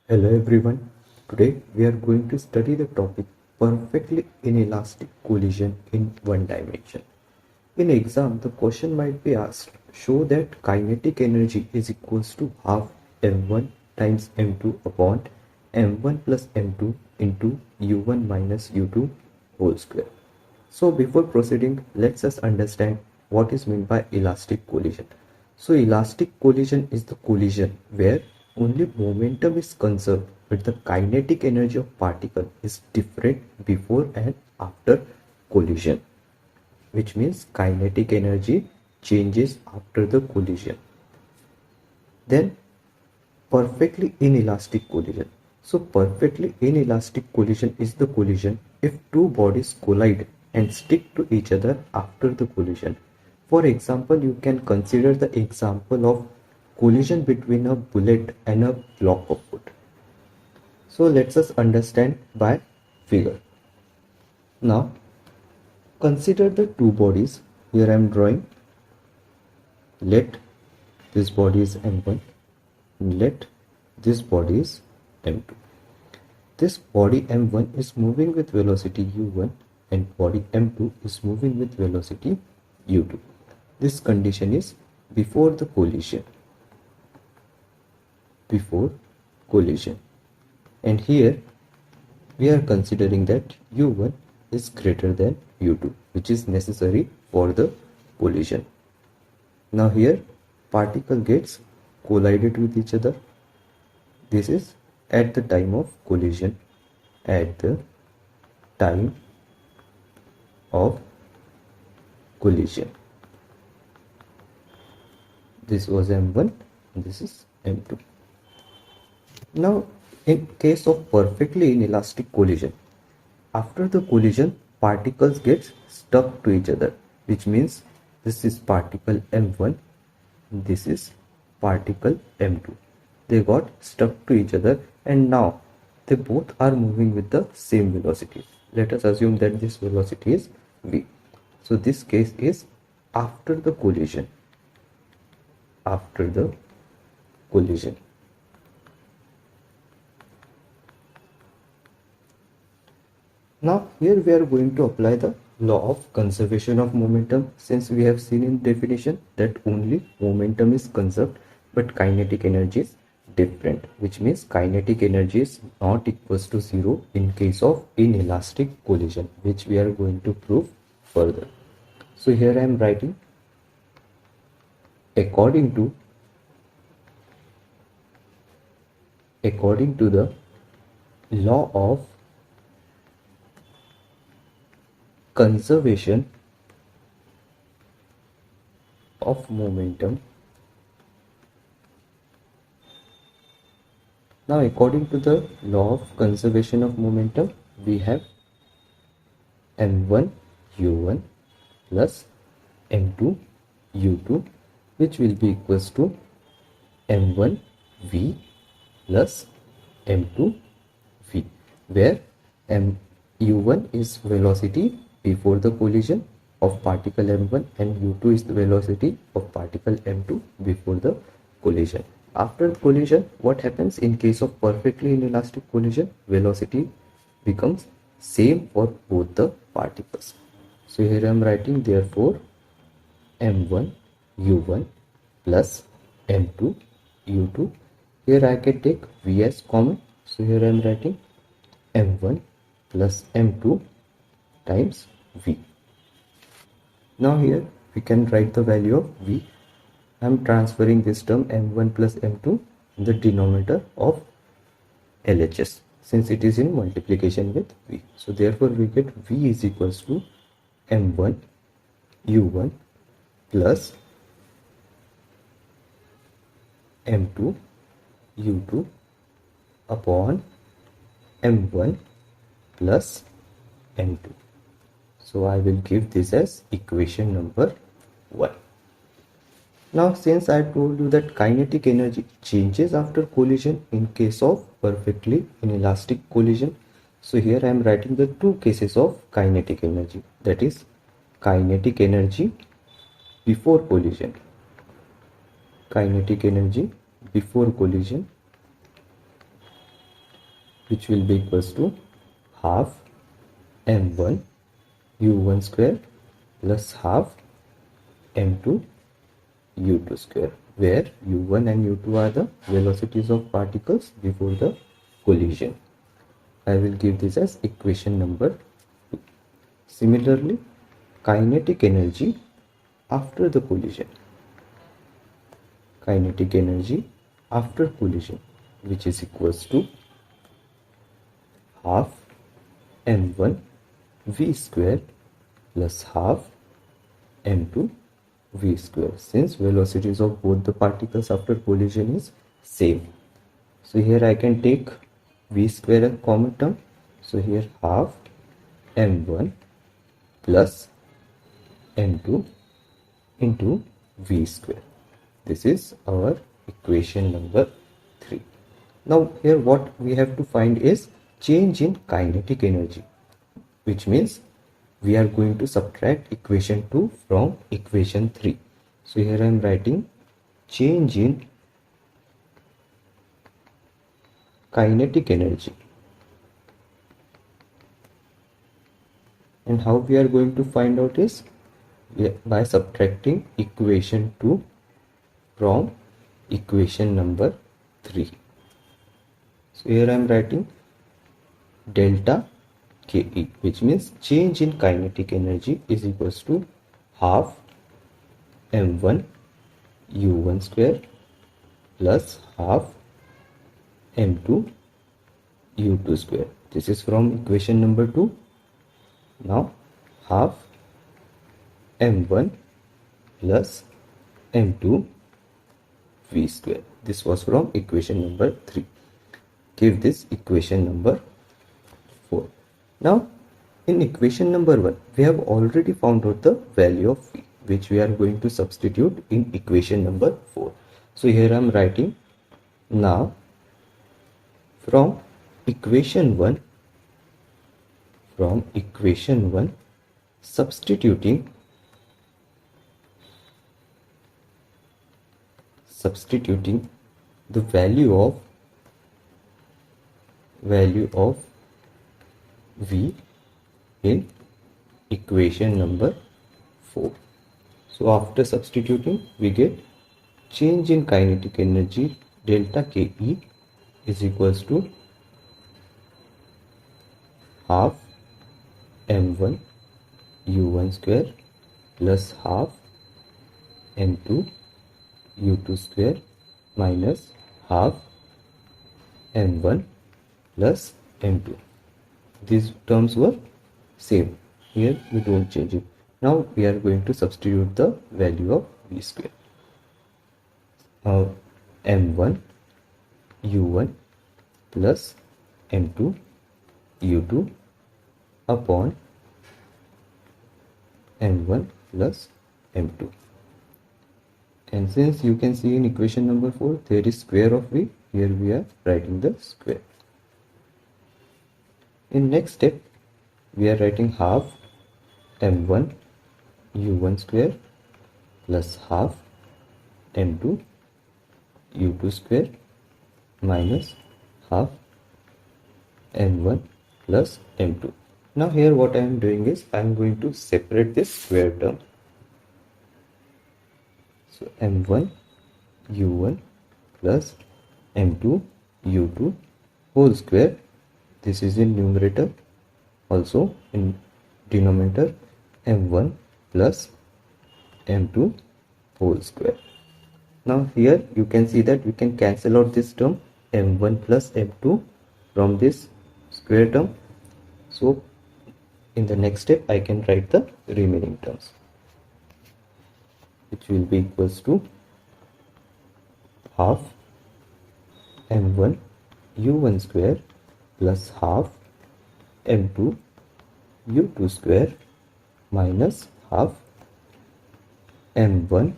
Hello everyone. Today we are going to study the topic perfectly inelastic collision in one dimension. In exam, the question might be asked, show that kinetic energy is equals to half m1 times m2 upon m1 plus m2 into u1 minus u2 whole square. So before proceeding, let's just understand what is meant by elastic collision. So elastic collision is the collision where only momentum is conserved but the kinetic energy of particle is different before and after collision, which means kinetic energy changes after the collision. Then perfectly inelastic collision. So perfectly inelastic collision is the collision if two bodies collide and stick to each other after the collision. For example, you can consider the example of collision between a bullet and a block of wood. So let's us understand by figure. Now consider the two bodies. Here I am drawing. Let this body is m1. Let this body is m2. This body m1 is moving with velocity u1 and body m2 is moving with velocity u2. This condition is before the collision. Before collision. And here we are considering that u1 is greater than u2, which is necessary for the collision. Now here particle gets collided with each other. This is at the time of collision. At the time of collision. This was m1, this is m2. Now in case of perfectly inelastic collision, after the collision particles get stuck to each other, which means this is particle m1, this is particle m2. They got stuck to each other and now they both are moving with the same velocity. Let us assume that this velocity is v. So this case is after the collision. After the collision. Now here we are going to apply the law of conservation of momentum, since we have seen in definition that only momentum is conserved but kinetic energy is different, which means kinetic energy is not equals to zero in case of inelastic collision, which we are going to prove further. So here I am writing according to the law of conservation of momentum. Now according to the law of conservation of momentum, we have m1 u1 plus m2 u2, which will be equals to m1 v plus m2 v, where u1 is velocity before the collision of particle m1 and u2 is the velocity of particle m2 before the collision. After collision, what happens in case of perfectly inelastic collision? Velocity becomes same for both the particles. So here I am writing therefore m1 u1 plus m2 u2. Here I can take v as common. So here I am writing m1 plus m2 times v. Now here we can write the value of v. I am transferring this term m1 plus m2 in the denominator of LHS, since it is in multiplication with v. So therefore we get v is equals to m1 u1 plus m2 u2 upon m1 plus m2. So I will give this as equation number 1. Now since I told you that kinetic energy changes after collision in case of perfectly inelastic collision, so here I am writing the two cases of kinetic energy, that is kinetic energy before collision. Kinetic energy before collision which will be equals to half m1 u1 square plus half m2 u2 square, where u1 and u2 are the velocities of particles before the collision. I will give this as equation number 2. Similarly, kinetic energy after the collision. Kinetic energy after collision, which is equals to half m1 v square plus half m2 v square, since velocities of both the particles after collision is same. So here I can take v square as common term. So here half m1 plus m2 into v square. This is our equation number 3. Now here what we have to find is change in kinetic energy, which means we are going to subtract equation 2 from equation 3. So here I am writing change in kinetic energy. And how we are going to find out is by subtracting equation 2 from equation number 3. So here I am writing delta Ke, which means change in kinetic energy is equals to half m1 u1 square plus half m2 u2 square. This is from equation number 2. Now half m1 plus m2 v square. This was from equation number 3. Give this equation number 4. Now in equation number 1, we have already found out the value of v, which we are going to substitute in equation number 4. So here I am writing now from equation 1, substituting the value of v in equation number 4. So after substituting, we get change in kinetic energy delta Ke is equals to half m1 u1 square plus half m2 u2 square minus half m1 plus m2. These terms were same. Here we don't change it. Now we are going to substitute the value of v square. Now m1 u1 plus m2 u2 upon m1 plus m2. And since you can see in equation number 4 there is square of v, here we are writing the square. In next step, we are writing half m1 u1 square plus half m2 u2 square minus half m1 plus m2. Now here what I am doing is I am going to separate this square term. So m1 u1 plus m2 u2 whole square. This is in numerator, also in denominator m1 plus m2 whole square. Now here you can see that we can cancel out this term m1 plus m2 from this square term. So in the next step I can write the remaining terms, which will be equals to half m1 u1 square plus half m2 u2 square minus half m1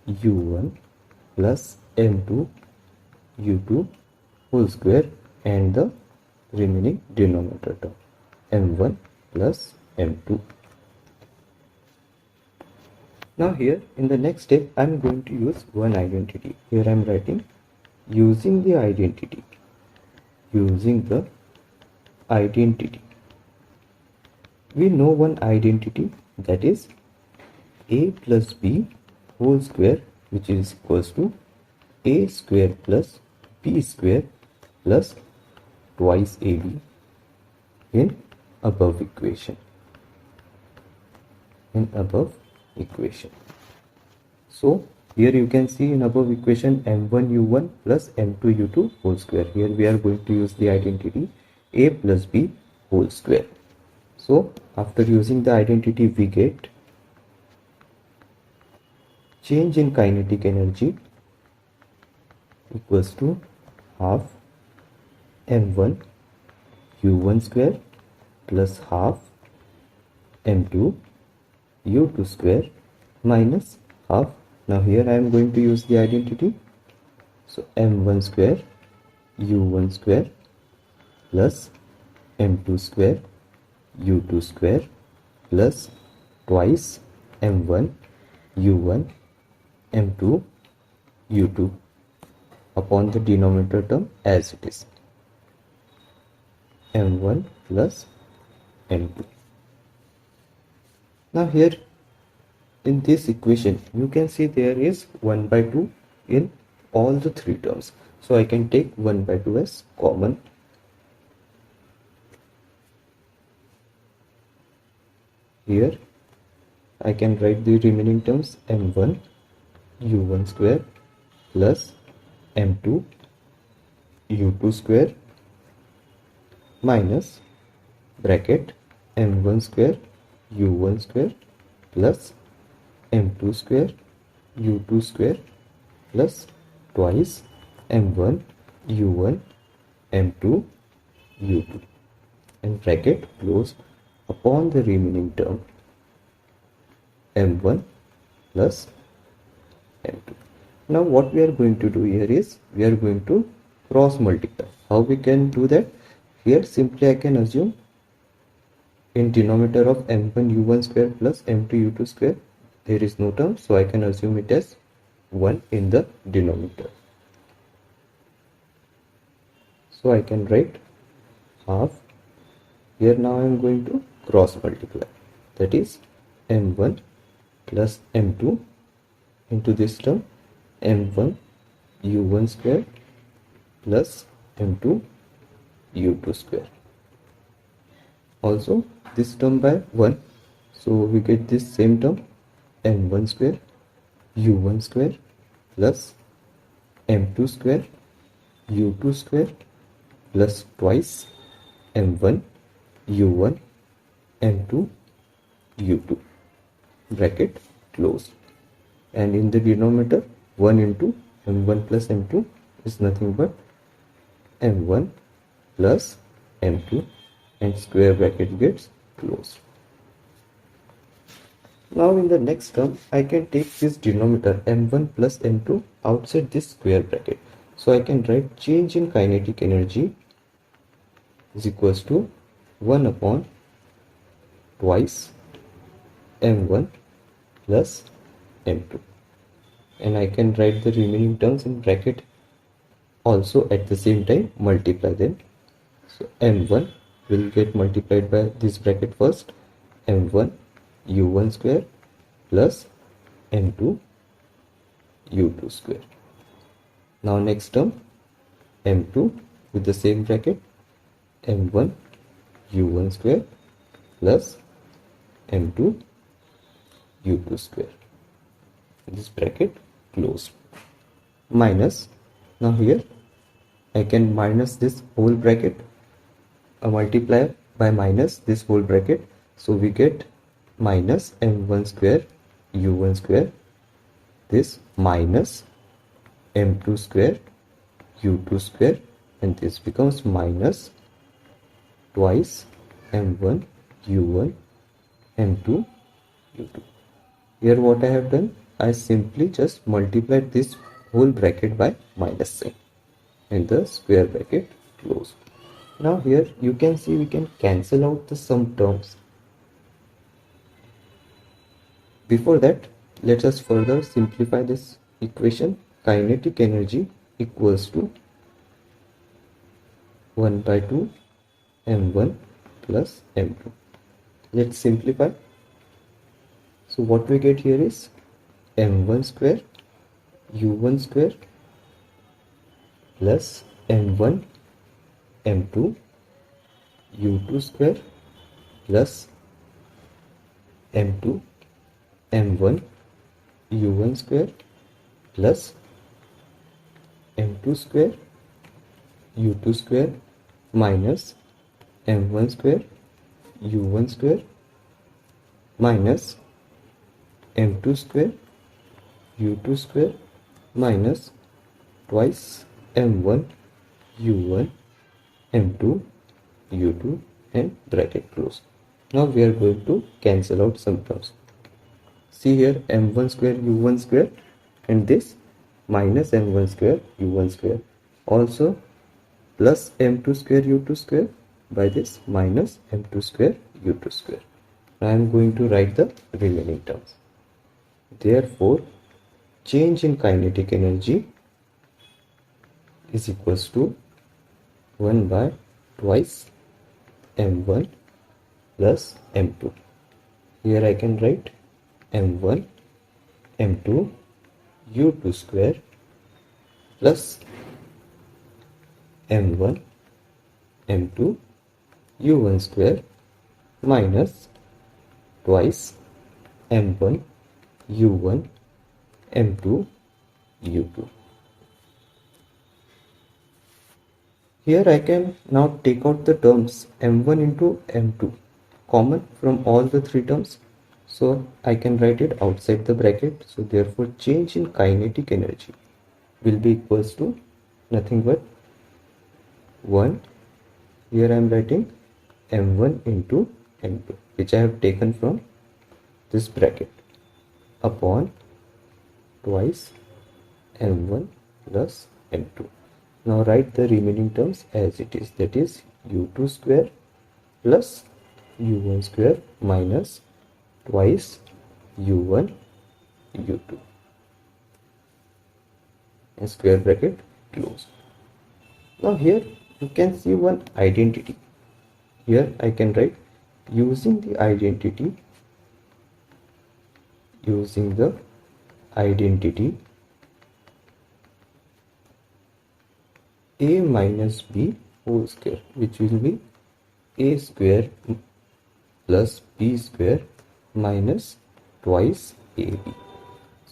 u1 plus m2 u2 whole square and the remaining denominator term m1 plus m2. Now here in the next step I am going to use one identity. Here I am writing using the identity. We know one identity, that is a plus b whole square, which is equals to a square plus b square plus twice ab in above equation. So here you can see in above equation m1 u1 plus m2 u2 whole square. Here we are going to use the identity a plus b whole square. So after using the identity, we get change in kinetic energy equals to half m1 u1 square plus half m2 u2 square minus half. Now here I am going to use the identity. So m1 square u1 square plus m2 square u2 square plus twice m1 u1 m2 u2 upon the denominator term as it is, m1 plus m2. Now here in this equation you can see there is 1 by 2 in all the three terms. So I can take 1 by 2 as common. Here I can write the remaining terms m1 u1 square plus m2 u2 square minus bracket m1 square u1 square plus m2 square u2 square plus twice m1 u1 m2 u2 and bracket close upon the remaining term m1 plus m2. Now what we are going to do here is we are going to cross multiply. How we can do that? Here simply I can assume in denominator of m1 u1 square plus m2 u2 square there is no term, so I can assume it as 1 in the denominator. So I can write half. Here now I am going to cross multiply, that is m1 plus m2 into this term m1 u1 square plus m2 u2 square. Also this term by 1, so we get this same term m1 square u1 square plus m2 square u2 square plus twice m1 u1 m2 u2 bracket closed, and in the denominator 1 into m1 plus m2 is nothing but m1 plus m2 and square bracket gets closed. Now in the next term I can take this denominator m1 plus m2 outside this square bracket. So I can write change in kinetic energy is equals to 1 upon twice m1 plus m2, and I can write the remaining terms in bracket also at the same time multiply them. So m1 will get multiplied by this bracket first, m1 u1 square plus m2 u2 square. Now next term m2 with the same bracket m1 u1 square plus m2 u2 square, this bracket closed, minus. Now here I can minus this whole bracket, a multiplier by minus this whole bracket, so we get minus m1 square u1 square, this minus m2 square u2 square, and this becomes minus twice m1 u1 m2 u2. Here what I have done, I simply just multiplied this whole bracket by minus sign and the square bracket closed. Now here you can see we can cancel out the sum terms. Before that, let us further simplify this equation. Kinetic energy equals to 1 by 2 m1 plus m2. Let's simplify. So what we get here is m1 square u1 square plus m1 m2 u2 square plus m2 m1 u1 square plus m2 square u2 square minus m1 square u1 square minus m2 square u2 square minus twice m1 u1 m2 u2 and bracket close. Now we are going to cancel out some terms. See here m1 square u1 square and this minus m1 square u1 square, also plus m2 square u2 square by this minus m2 square u2 square. Now I am going to write the remaining terms. Therefore, change in kinetic energy is equals to 1 by twice m1 plus m2. Here I can write m1 m2 u2 square plus m1 m2 u1 square minus twice m1 u1 m2 u2. Here I can now take out the terms m1 into m2 common from all the three terms, so I can write it outside the bracket. So therefore change in kinetic energy will be equals to nothing but 1, here I am writing m1 into m2 which I have taken from this bracket upon twice m1 plus m2. Now write the remaining terms as it is, that is u2 square plus u1 square minus twice u1 u2 and square bracket close. Now here you can see one identity. Here I can write using the identity a minus b whole square, which will be a square plus b square minus twice ab.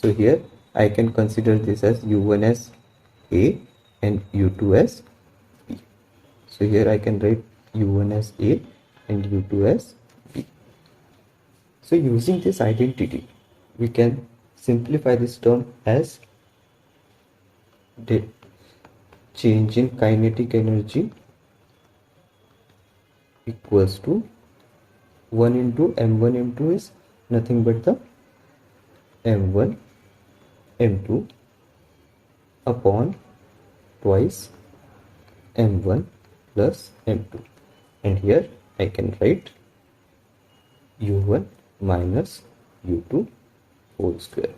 So here I can consider this as u1 as a and u2 as b. So here I can write u1 as a and u2 as b. So using this identity we can simplify this term as the change in kinetic energy equals to 1 into m1 m2 is nothing but the m1 m2 upon twice m1 plus m2, and here I can write u1 minus u2 whole square.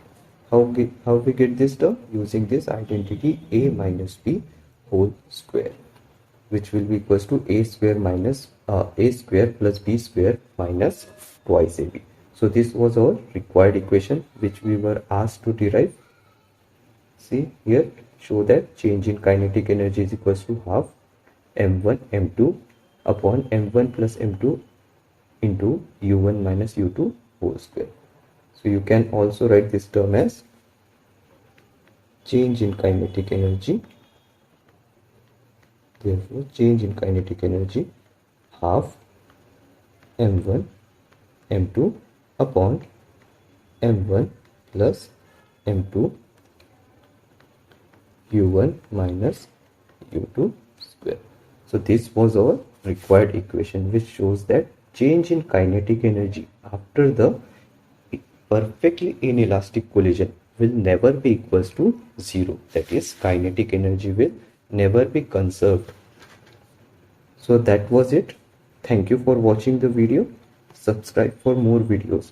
How we get this term? Using this identity a minus b whole square, which will be equals to a square minus a square plus b square minus twice ab. So this was our required equation which we were asked to derive. See here, show that change in kinetic energy is equals to half m1 m2 upon m1 plus m2 into u1 minus u2 whole square. So you can also write this term as change in kinetic energy. Therefore change in kinetic energy half m1 m2 upon m1 plus m2 u1 minus u2 square. So this was our required equation which shows that change in kinetic energy after the perfectly inelastic collision will never be equals to 0. That is, kinetic energy will never be conserved. So that was it. Thank you for watching the video. Subscribe for more videos.